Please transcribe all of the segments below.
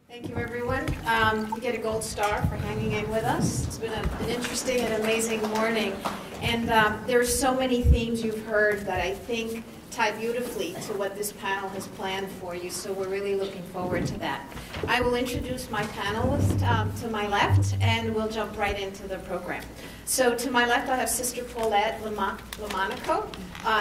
Thank you, everyone. You get a gold star for hanging in with us. It's been an interesting and amazing morning. And there's so many themes you've heard that I think tie beautifully to what this panel has planned for you, so we're really looking forward to that. I will introduce my panelists to my left, and we'll jump right into the program. So to my left, I have Sister Paulette Lamonico,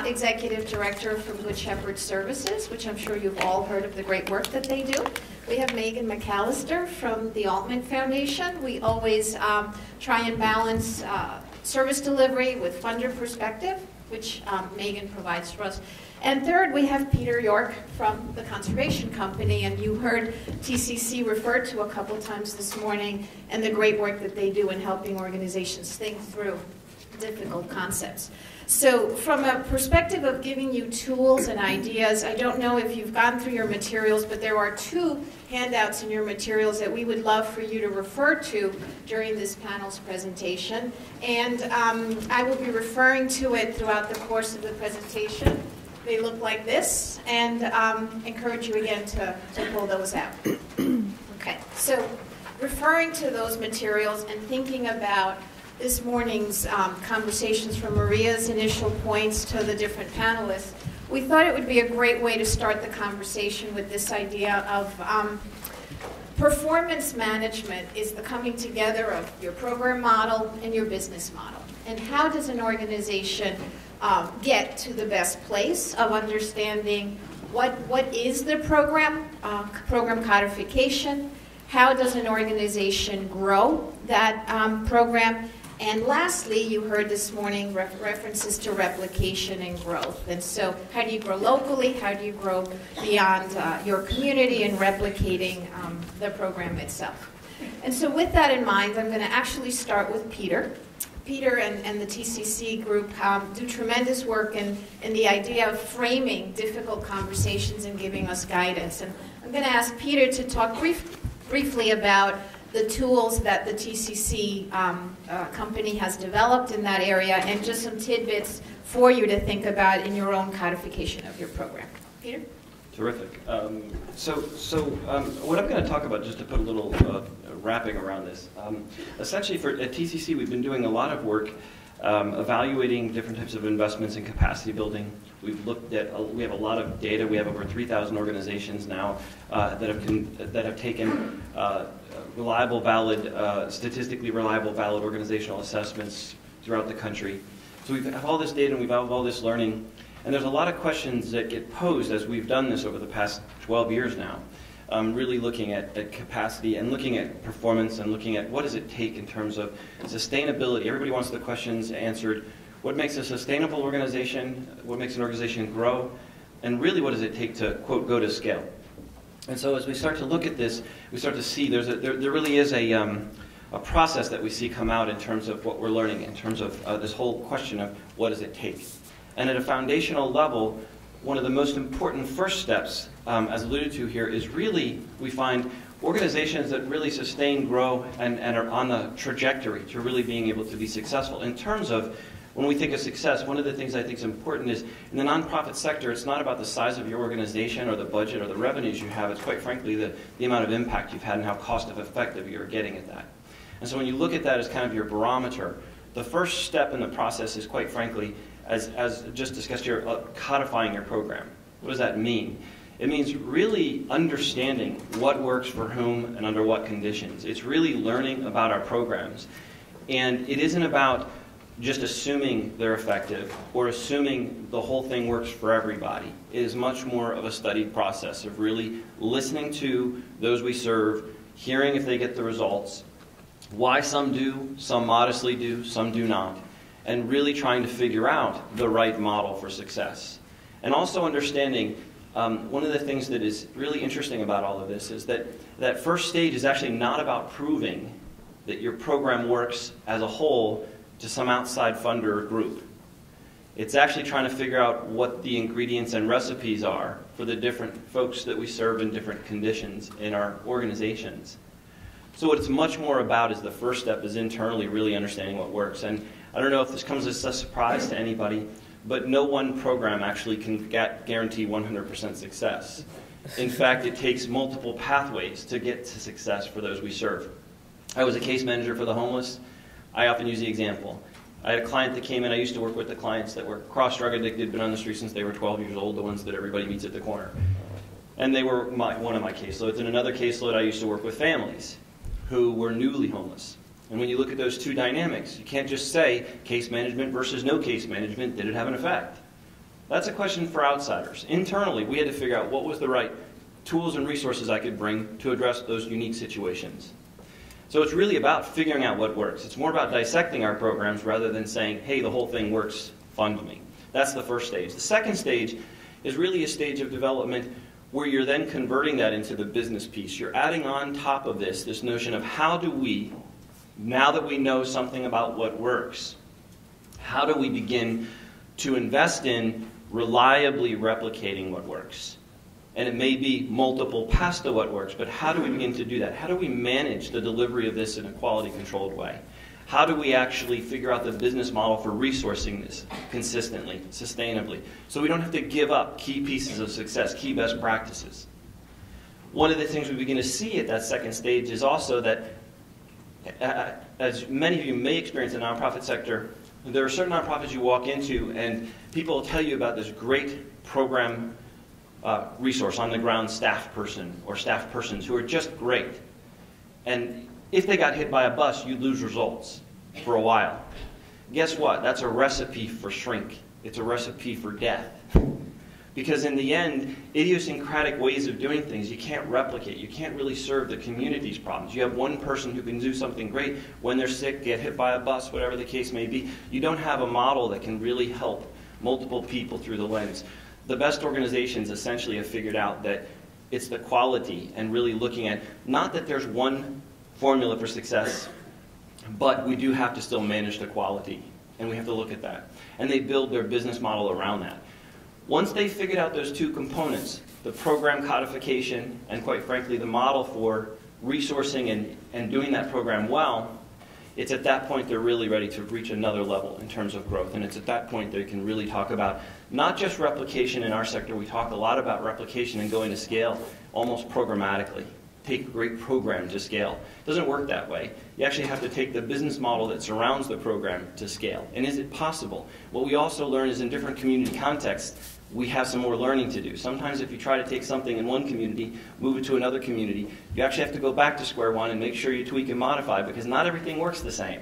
Executive Director from Good Shepherd Services, which I'm sure you've all heard of the great work that they do. We have Megan McAllister from the Altman Foundation. We always try and balance service delivery with funder perspective, which Megan provides for us. And third, we have Peter York from the Conservation Company, and you heard TCC referred to a couple times this morning, and the great work that they do in helping organizations think through difficult concepts. So from a perspective of giving you tools and ideas, I don't know if you've gone through your materials, but there are two handouts in your materials that we would love for you to refer to during this panel's presentation. And I will be referring to it throughout the course of the presentation. They look like this, and encourage you again to pull those out. Okay, so referring to those materials and thinking about this morning's conversations from Maria's initial points to the different panelists, we thought it would be a great way to start the conversation with this idea of performance management is the coming together of your program model and your business model. And how does an organization get to the best place of understanding what is the program codification, how does an organization grow that program, and lastly, you heard this morning references to replication and growth. And so how do you grow locally? How do you grow beyond your community and replicating the program itself? And so with that in mind, I'm going to actually start with Peter. Peter and the TCC group do tremendous work in the idea of framing difficult conversations and giving us guidance. And I'm going to ask Peter to talk briefly about the tools that the TCC company has developed in that area, and just some tidbits for you to think about in your own codification of your program. Peter? Terrific. So what I'm going to talk about, just to put a little wrapping around this, essentially at TCC we've been doing a lot of work evaluating different types of investments in capacity building. We've looked at, we have a lot of data. We have over 3,000 organizations now that have taken reliable, valid, statistically reliable, valid organizational assessments throughout the country. So we have all this data and we've have all this learning. And there's a lot of questions that get posed as we've done this over the past 12 years now, really looking at capacity and looking at performance and looking at what does it take in terms of sustainability. Everybody wants the questions answered. What makes a sustainable organization? What makes an organization grow? And really, what does it take to, quote, go to scale? And so as we start to look at this, we start to see there really is a process that we see come out in terms of what we're learning, in terms of this whole question of what does it take. And at a foundational level, one of the most important first steps, as alluded to here, is really, we find organizations that really sustain, grow, and are on the trajectory to really being able to be successful. In terms of, when we think of success, one of the things I think is important is, in the nonprofit sector, it's not about the size of your organization or the budget or the revenues you have. It's quite frankly the amount of impact you've had and how cost-effective you're getting at that. And so when you look at that as kind of your barometer, the first step in the process is, quite frankly, as just discussed here, codifying your program. What does that mean? It means really understanding what works for whom and under what conditions. It's really learning about our programs. And it isn't about just assuming they're effective or assuming the whole thing works for everybody. It is much more of a studied process of really listening to those we serve, hearing if they get the results, why some do, some modestly do, some do not, and really trying to figure out the right model for success. And also understanding, one of the things that is really interesting about all of this is that that first stage is actually not about proving that your program works as a whole to some outside funder or group. It's actually trying to figure out what the ingredients and recipes are for the different folks that we serve in different conditions in our organizations. So what it's much more about is the first step is internally really understanding what works. And I don't know if this comes as a surprise to anybody, but no one program actually can guarantee 100% success. In fact, it takes multiple pathways to get to success for those we serve. I was a case manager for the homeless. I often use the example. I had a client that came in. I used to work with the clients that were cross-drug addicted, been on the street since they were 12 years old, the ones that everybody meets at the corner. And they were one of my caseloads. In another caseload, I used to work with families who were newly homeless. And when you look at those two dynamics, you can't just say case management versus no case management, did it have an effect? That's a question for outsiders. Internally, we had to figure out what was the right tools and resources I could bring to address those unique situations. So it's really about figuring out what works. It's more about dissecting our programs rather than saying, hey, the whole thing works, fund me. That's the first stage. The second stage is really a stage of development where you're then converting that into the business piece. You're adding on top of this notion of how do we, now that we know something about what works, how do we begin to invest in reliably replicating what works? And it may be multiple paths to what works, but how do we begin to do that? How do we manage the delivery of this in a quality-controlled way? How do we actually figure out the business model for resourcing this consistently, sustainably, so we don't have to give up key pieces of success, key best practices? One of the things we begin to see at that second stage is also that, as many of you may experience in the nonprofit sector, there are certain nonprofits you walk into and people will tell you about this great program resource, on-the-ground staff person or staff persons who are just great. And if they got hit by a bus, you'd lose results for a while. Guess what? That's a recipe for shrink. It's a recipe for death. Because in the end, idiosyncratic ways of doing things you can't replicate. You can't really serve the community's problems. You have one person who can do something great when they're sick, get hit by a bus, whatever the case may be. You don't have a model that can really help multiple people through the lens. The best organizations essentially have figured out that it's the quality and really looking at, not that there's one formula for success, but we do have to still manage the quality, and we have to look at that. And they build their business model around that. Once they figured out those two components, the program codification and, quite frankly, the model for resourcing and doing that program well, it's at that point they're really ready to reach another level in terms of growth. And it's at that point they can really talk about not just replication in our sector. We talk a lot about replication and going to scale almost programmatically. Take a great program to scale. It doesn't work that way. You actually have to take the business model that surrounds the program to scale. And is it possible? What we also learn is in different community contexts, we have some more learning to do. Sometimes if you try to take something in one community, move it to another community, you actually have to go back to square one and make sure you tweak and modify because not everything works the same.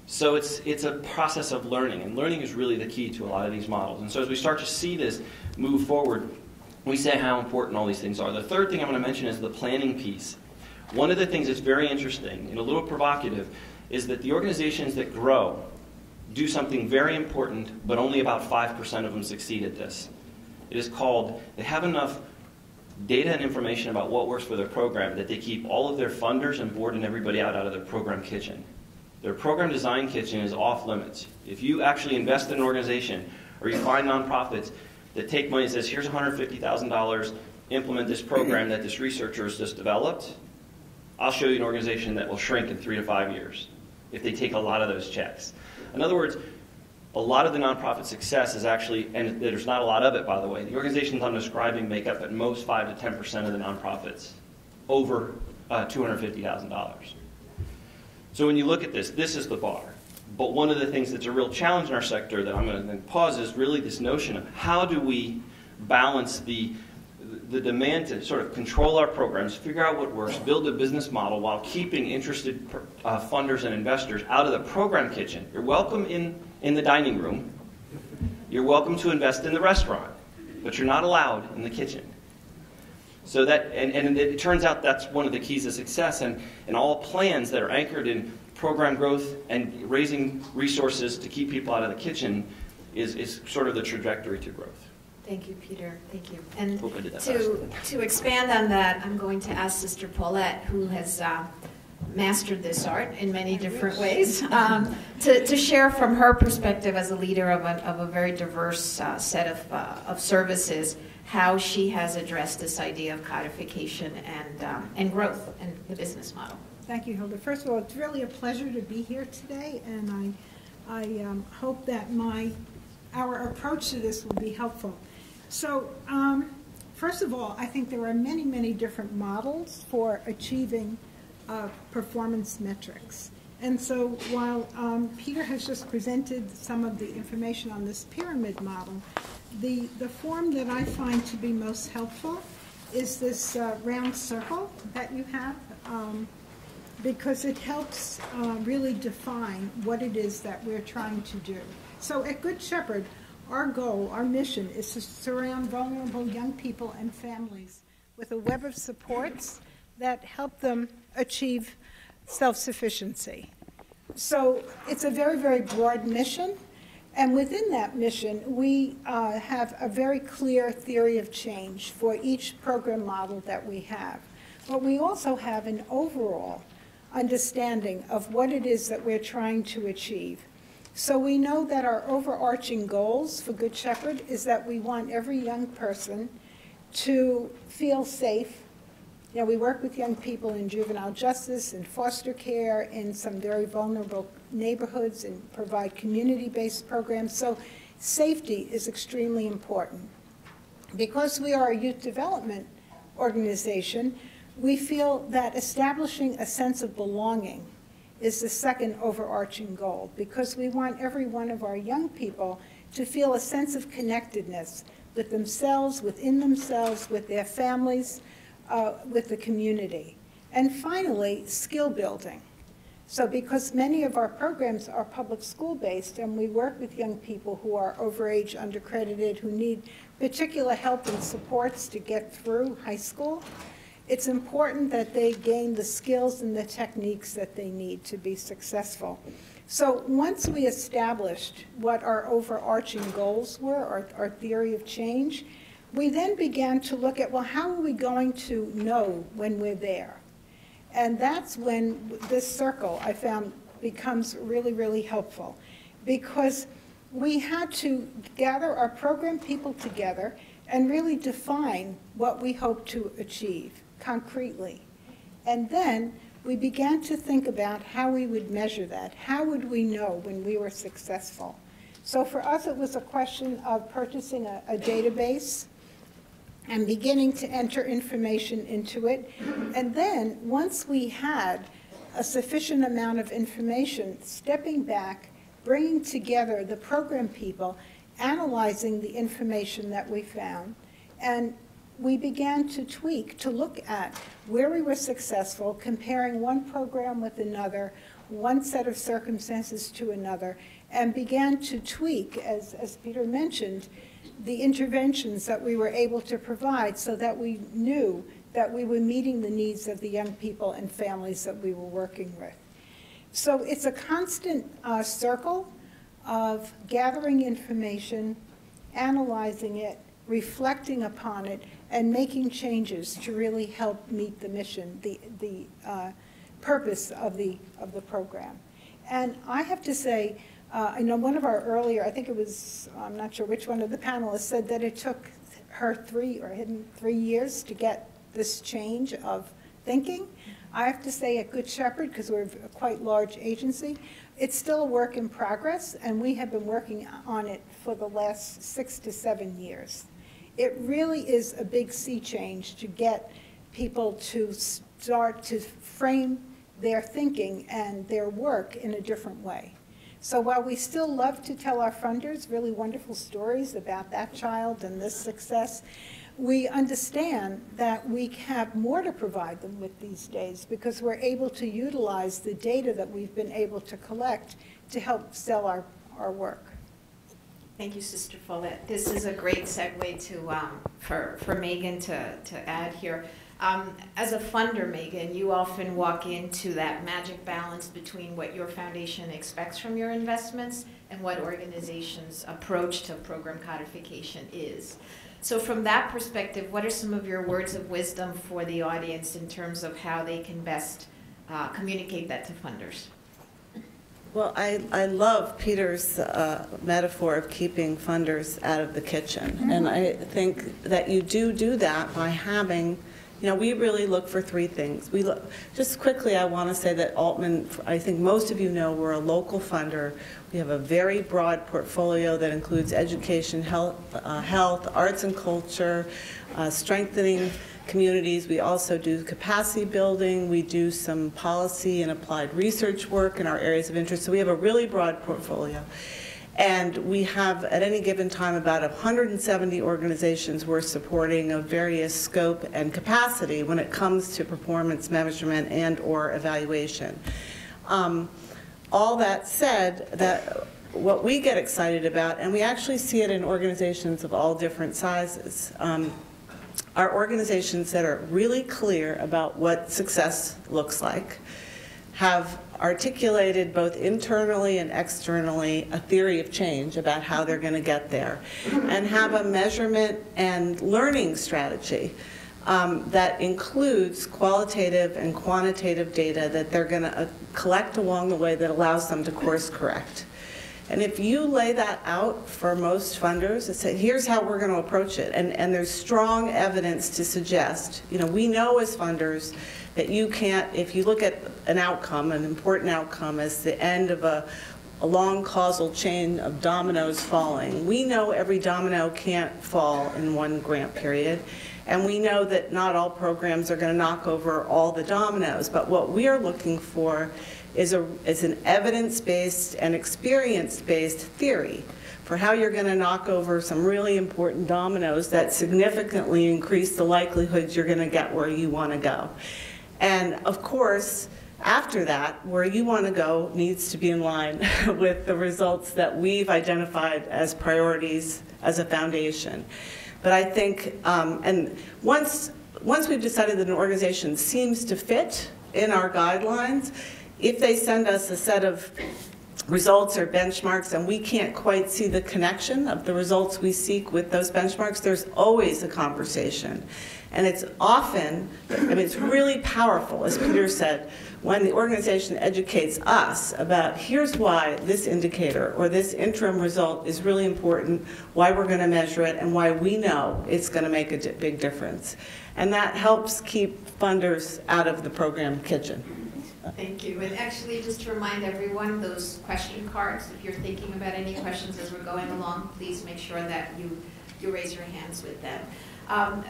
So it's a process of learning, and learning is really the key to a lot of these models. And so as we start to see this move forward, we say how important all these things are. The third thing I'm going to mention is the planning piece. One of the things that's very interesting and a little provocative is that the organizations that grow do something very important, but only about 5% of them succeed at this. It is called, they have enough data and information about what works for their program that they keep all of their funders and board and everybody out of their program kitchen. Their program design kitchen is off limits. If you actually invest in an organization or you find nonprofits that take money and says, here's $150,000, implement this program that this researcher has just developed, I'll show you an organization that will shrink in 3 to 5 years if they take a lot of those checks. In other words, a lot of the nonprofit success is actually, and there's not a lot of it, by the way, the organizations I'm describing make up at most 5 to 10% of the nonprofits, over $250,000. So when you look at this, this is the bar. But one of the things that's a real challenge in our sector that I'm going to then pause is really this notion of how do we balance the demand to sort of control our programs, figure out what works, build a business model while keeping interested funders and investors out of the program kitchen. You're welcome in the dining room. You're welcome to invest in the restaurant, but you're not allowed in the kitchen. So that, and it turns out that's one of the keys to success, and all plans that are anchored in program growth and raising resources to keep people out of the kitchen is sort of the trajectory to growth. Thank you, Peter. Thank you. And Hope I did that to expand on that, I'm going to ask Sister Paulette, who has mastered this art in many different ways, to share from her perspective as a leader of a very diverse set of services, how she has addressed this idea of codification and growth and the business model. Thank you, Hilda. First of all, it's really a pleasure to be here today, and I hope that our approach to this will be helpful. So, first of all, I think there are many, many different models for achieving performance metrics. And so while Peter has just presented some of the information on this pyramid model, the form that I find to be most helpful is this round circle that you have, because it helps really define what it is that we're trying to do. So at Good Shepherd, our goal, our mission, is to surround vulnerable young people and families with a web of supports that help them achieve self-sufficiency. So it's a very, very broad mission, and within that mission, we have a very clear theory of change for each program model that we have. But we also have an overall understanding of what it is that we're trying to achieve. So we know that our overarching goals for Good Shepherd is that we want every young person to feel safe. You know, we work with young people in juvenile justice and foster care in some very vulnerable neighborhoods and provide community-based programs. So safety is extremely important. Because we are a youth development organization, we feel that establishing a sense of belonging is the second overarching goal, because we want every one of our young people to feel a sense of connectedness with themselves, within themselves, with their families, with the community. And finally, skill building. So because many of our programs are public school based and we work with young people who are overage, undercredited, who need particular help and supports to get through high school, it's important that they gain the skills and the techniques that they need to be successful. So once we established what our overarching goals were, our theory of change, we then began to look at, well, how are we going to know when we're there? And that's when this circle, I found, becomes really, really helpful, because we had to gather our program people together and really define what we hope to achieve concretely. And then we began to think about how we would measure that. How would we know when we were successful? So for us, it was a question of purchasing a database and beginning to enter information into it. And then once we had a sufficient amount of information, stepping back, bringing together the program people, analyzing the information that we found, and we began to tweak, to look at where we were successful, comparing one program with another, one set of circumstances to another, and began to tweak, as Peter mentioned, the interventions that we were able to provide so that we knew that we were meeting the needs of the young people and families that we were working with. So it's a constant circle of gathering information, analyzing it, reflecting upon it, and making changes to really help meet the mission, the purpose of the program. And I have to say, I know one of our earlier, I think it was, I'm not sure which one of the panelists, said that it took her 3 years to get this change of thinking. I have to say at Good Shepherd, because we're a quite large agency, it's still a work in progress, and we have been working on it for the last 6 to 7 years. It really is a big sea change to get people to start to frame their thinking and their work in a different way. So while we still love to tell our funders really wonderful stories about that child and this success, we understand that we have more to provide them with these days, because we're able to utilize the data that we've been able to collect to help sell our work. Thank you, Sister Follette. This is a great segue to for Megan to add here. As a funder, Megan, you often walk into that magic balance between what your foundation expects from your investments and what organizations' approach to program codification is. So from that perspective, what are some of your words of wisdom for the audience in terms of how they can best communicate that to funders? Well, I love Peter's metaphor of keeping funders out of the kitchen. Mm-hmm. And I think that you do that by having we really look for three things. Just quickly, I want to say that Altman, I think most of you know, we're a local funder. We have a very broad portfolio that includes education, health, arts and culture, strengthening communities. We also do capacity building. We do some policy and applied research work in our areas of interest. So we have a really broad portfolio. And we have, at any given time, about 170 organizations we're supporting of various scope and capacity when it comes to performance measurement and or evaluation. All that said, that what we get excited about, and we actually see it in organizations of all different sizes, are organizations that are really clear about what success looks like, have articulated both internally and externally a theory of change about how they're going to get there, and have a measurement and learning strategy that includes qualitative and quantitative data that they're going to collect along the way that allows them to course correct. And if you lay that out for most funders and say, here's how we're going to approach it, and there's strong evidence to suggest, we know as funders that you can't, if you look at an outcome, an important outcome as the end of a long causal chain of dominoes falling, we know every domino can't fall in one grant period. And we know that not all programs are going to knock over all the dominoes. But what we are looking for is an evidence-based and experience-based theory for how you're going to knock over some really important dominoes that significantly increase the likelihood you're going to get where you want to go. And of course, after that, where you want to go needs to be in line with the results that we've identified as priorities as a foundation. But I think, and once we've decided that an organization seems to fit in our guidelines, if they send us a set of results or benchmarks and we can't quite see the connection of the results we seek with those benchmarks, there's always a conversation. And it's often, it's really powerful, as Peter said, when the organization educates us about here's why this indicator or this interim result is really important, why we're going to measure it, and why we know it's going to make a big difference. And that helps keep funders out of the program kitchen. Thank you. And actually, just to remind everyone, those question cards, if you're thinking about any questions as we're going along, please make sure that you raise your hands with them.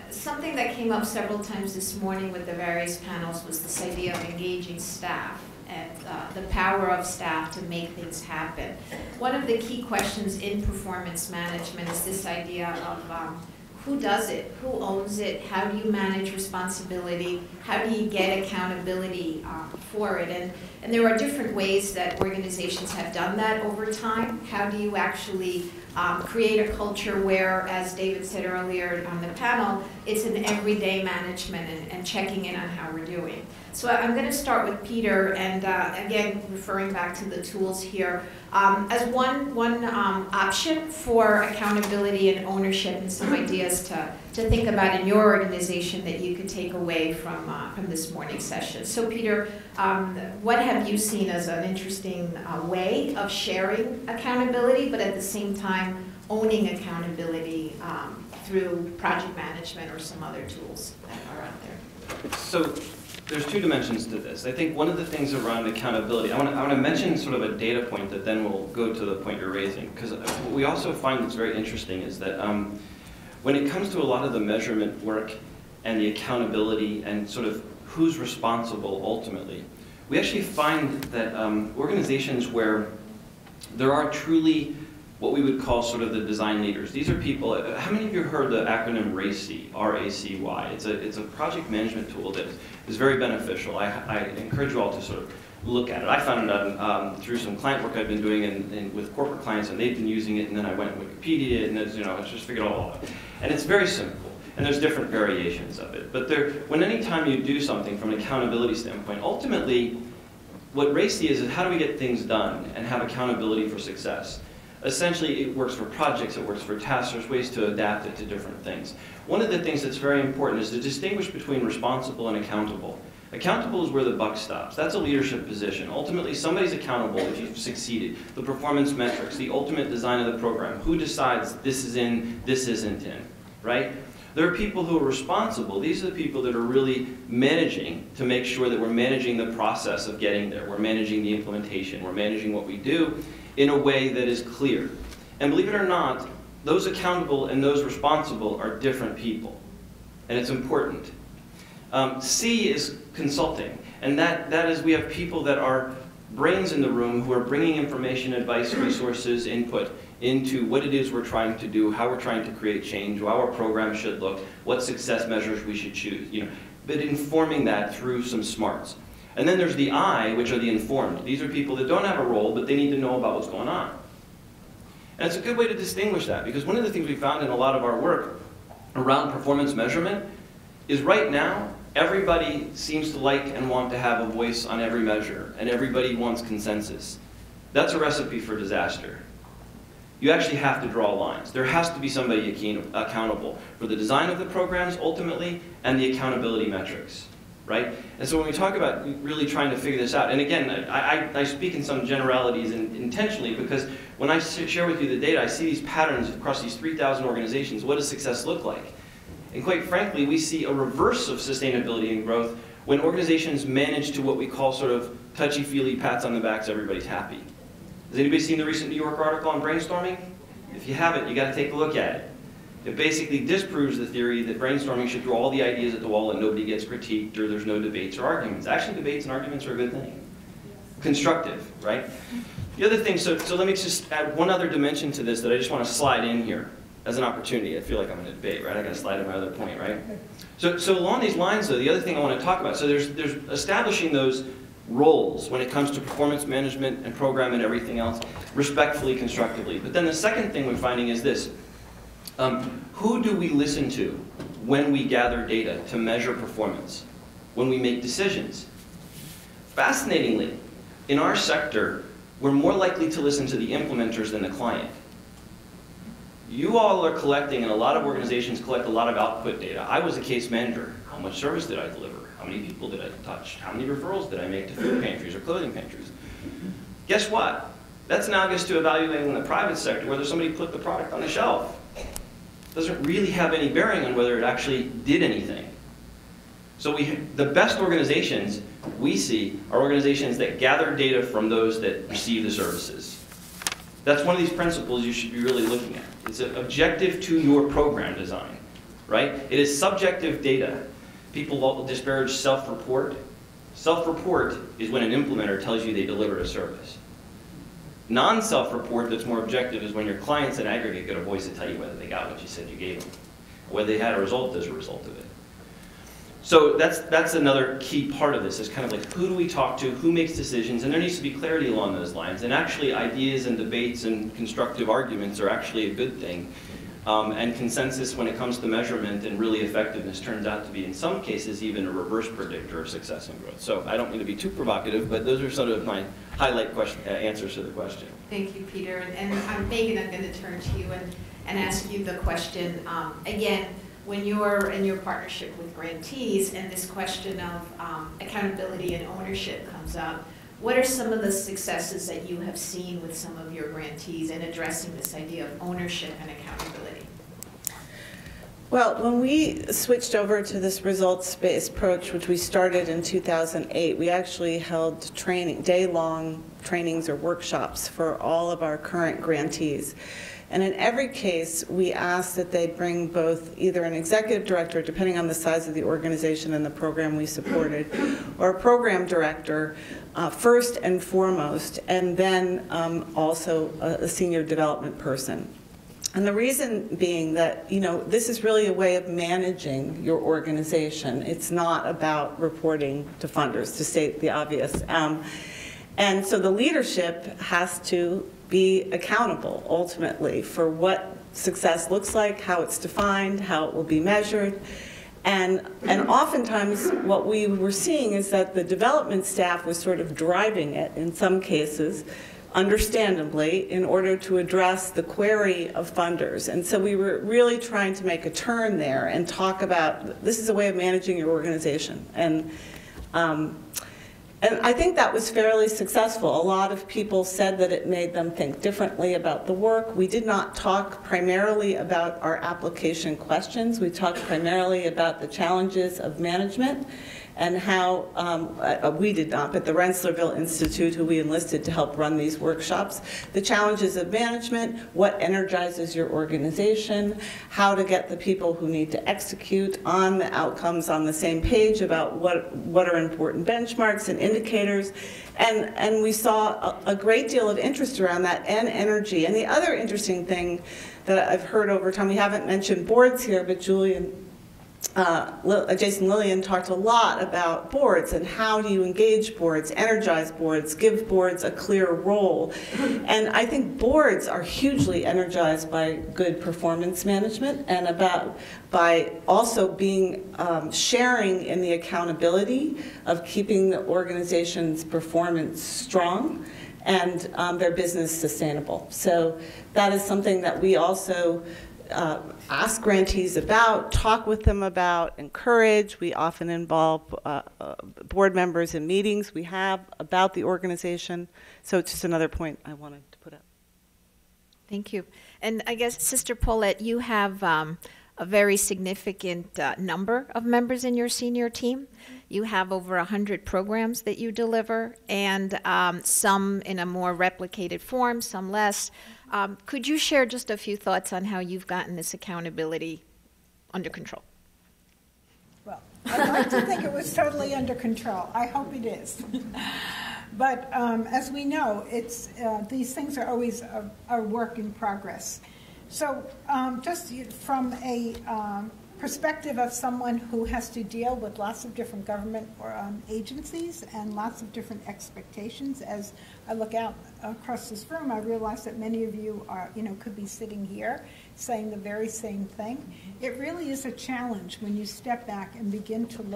Something that came up several times this morning with the various panels was this idea of engaging staff and the power of staff to make things happen. One of the key questions in performance management is this idea of who does it, who owns it, how do you manage responsibility, how do you get accountability for it, and there are different ways that organizations have done that over time. How do you actually create a culture where, as David said earlier on the panel, it's an everyday management and checking in on how we're doing. So I'm going to start with Peter, and again, referring back to the tools here, as one option for accountability and ownership and some ideas to think about in your organization that you could take away from this morning's session. So Peter, what have you seen as an interesting way of sharing accountability, but at the same time owning accountability through project management or some other tools that are out there? So there's two dimensions to this. I think one of the things around accountability, I want to mention sort of a data point that then will go to the point you're raising, because what we also find that's very interesting is that when it comes to a lot of the measurement work and the accountability and sort of who's responsible ultimately, we actually find that organizations where there are truly what we would call sort of the design leaders. These are people, how many of you heard the acronym RACY, R-A-C-Y? It's a project management tool that is very beneficial. I encourage you all to sort of look at it. I found it through some client work I've been doing with corporate clients, and they've been using it, and then I went and Wikipedia, and I just figured it all out. And it's very simple, and there's different variations of it. But any time you do something from an accountability standpoint, ultimately, what RACY is how do we get things done and have accountability for success? Essentially, it works for projects, it works for tasks, there's ways to adapt it to different things. One of the things that's very important is to distinguish between responsible and accountable. Accountable is where the buck stops. That's a leadership position. Ultimately, somebody's accountable if you've succeeded. The performance metrics, the ultimate design of the program. Who decides this is in, this isn't in, right? There are people who are responsible. These are the people that are really managing to make sure that we're managing the process of getting there. We're managing the implementation. We're managing what we do in a way that is clear. And believe it or not, those accountable and those responsible are different people. And it's important. C is consulting. And that is, we have people that are brains in the room who are bringing information, advice, resources, input into what it is we're trying to do, how we're trying to create change, how our program should look, what success measures we should choose, but informing that through some smarts. And then there's the I, which are the informed. These are people that don't have a role, but they need to know about what's going on. And it's a good way to distinguish that, because one of the things we found in a lot of our work around performance measurement is right now, everybody seems to like and want to have a voice on every measure, and everybody wants consensus. That's a recipe for disaster. You actually have to draw lines. There has to be somebody accountable for the design of the programs, ultimately, and the accountability metrics, right? And so when we talk about really trying to figure this out, and again, I speak in some generalities intentionally, because when I share with you the data, I see these patterns across these 3,000 organizations. What does success look like? And quite frankly, we see a reverse of sustainability and growth when organizations manage to what we call sort of touchy-feely pats on the back so everybody's happy. Has anybody seen the recent New York article on brainstorming? If you haven't, you got to take a look at it. It basically disproves the theory that brainstorming should throw all the ideas at the wall and nobody gets critiqued or there's no debates or arguments. Actually, debates and arguments are a good thing. Constructive, right? The other thing, so let me just add one other dimension to this that I just want to slide in here as an opportunity. I feel like I'm in a debate, right? I got to slide in my other point, right? So along these lines, though, the other thing I want to talk about, so there's establishing those roles when it comes to performance management and program and everything else, respectfully, constructively. But then the second thing we're finding is this. Who do we listen to when we gather data to measure performance, when we make decisions? Fascinatingly, in our sector, we're more likely to listen to the implementers than the client. You all are collecting, and a lot of organizations collect a lot of output data. I was a case manager. How much service did I deliver? How many people did I touch? How many referrals did I make to food pantries or clothing pantries? Guess what? That's analogous to evaluating in the private sector whether somebody put the product on the shelf. Doesn't really have any bearing on whether it actually did anything. So the best organizations we see are organizations that gather data from those that receive the services. That's one of these principles you should be really looking at. It's an objective to your program design, right? It is subjective data. People will disparage self-report. Self-report is when an implementer tells you they delivered a service. Non-self-report that's more objective is when your clients in aggregate get a voice to tell you whether they got what you said you gave them, or whether they had a result as a result of it. So that's another key part of this, is kind of like, who do we talk to, who makes decisions, and there needs to be clarity along those lines. And actually ideas and debates and constructive arguments are actually a good thing. And consensus when it comes to measurement and really effectiveness turns out to be, in some cases, even a reverse predictor of success and growth. So I don't mean to be too provocative, but those are sort of my highlight answers to the question. Thank you, Peter. And Megan, I'm going to turn to you and ask you the question. Again, when you're in your partnership with grantees and this question of accountability and ownership comes up, what are some of the successes that you have seen with some of your grantees in addressing this idea of ownership and accountability? Well, when we switched over to this results-based approach, which we started in 2008, we actually held day-long trainings or workshops for all of our current grantees. And in every case, we asked that they bring both either an executive director, depending on the size of the organization and the program we supported, or a program director, first and foremost, and then also a senior development person. And the reason being that, this is really a way of managing your organization. It's not about reporting to funders, to state the obvious. And so the leadership has to be accountable, ultimately, for what success looks like, how it's defined, how it will be measured. And oftentimes what we were seeing is that the development staff was sort of driving it, in some cases, understandably, in order to address the query of funders. And so we were really trying to make a turn there and talk about, this is a way of managing your organization. And And I think that was fairly successful. A lot of people said that it made them think differently about the work. We did not talk primarily about our application questions. We talked primarily about the challenges of management and how, we did not, but the Rensselaerville Institute, who we enlisted to help run these workshops, the challenges of management, what energizes your organization, how to get the people who need to execute on the outcomes on the same page about what are important benchmarks and indicators. And we saw a great deal of interest around that and energy. And the other interesting thing that I've heard over time, we haven't mentioned boards here, but Jason Lilien talked a lot about boards and how do you engage boards, energize boards, give boards a clear role. And I think boards are hugely energized by good performance management and by also being sharing in the accountability of keeping the organization's performance strong and their business sustainable. So that is something that we also ask grantees about, talk with them about, encourage. We often involve board members in meetings we have about the organization. So it's just another point I wanted to put up. Thank you. And I guess, Sister Paulette, you have a very significant number of members in your senior team. You have over 100 programs that you deliver, and some in a more replicated form, some less. Could you share just a few thoughts on how you've gotten this accountability under control? Well, I'd like to think it was totally under control. I hope it is. But as we know, it's these things are always a work in progress. So just from a perspective of someone who has to deal with lots of different government agencies and lots of different expectations, as I look out across this room, I realize that many of you are, could be sitting here saying the very same thing. It really is a challenge when you step back and begin to look